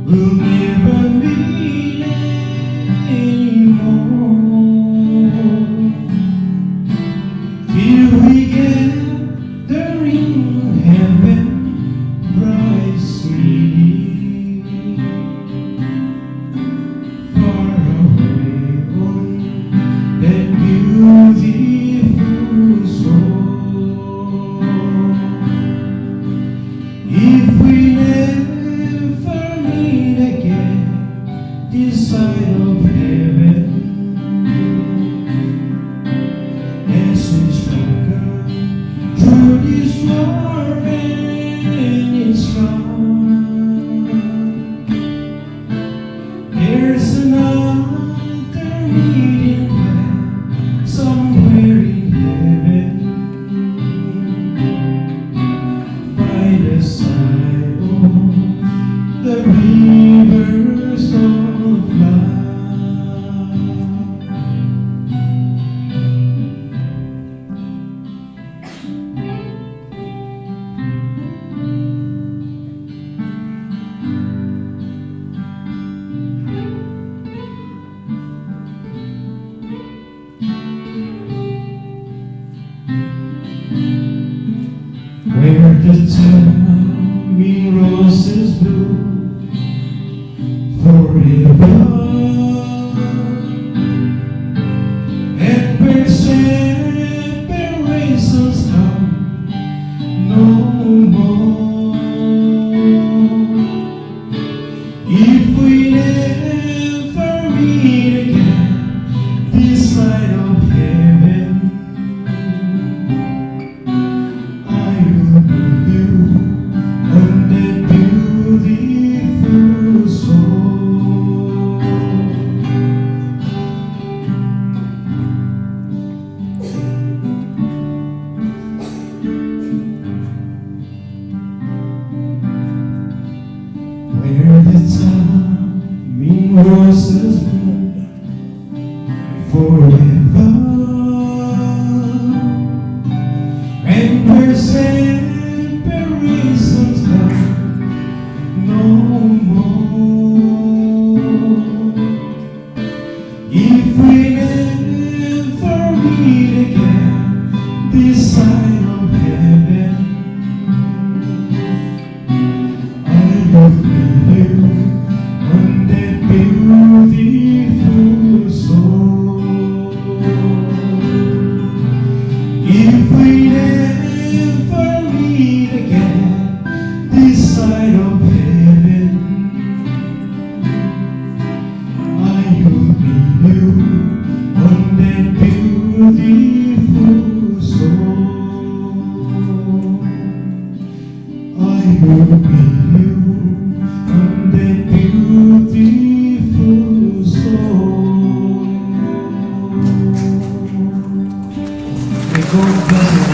We'll never meet anymore till we gather in heaven, bright city, far away on that beautiful shore. If we never meet again this side of heaven, as we struggle through this war and its wrong, there's another meeting place somewhere in heaven, by the side of the rivers of life. Where the thyme roses bloom forever, and where separations come no more. If we never meet again this side of heaven, I will meet you on that beautiful shore. Where the thyme roses bloom forever, and where separations come no more. If we never meet again this side of heaven, I will meet you on that beautiful shore. If we never meet again this side of heaven, I will meet you on that beautiful shore. I will meet you on that beautiful shore. May God bless you.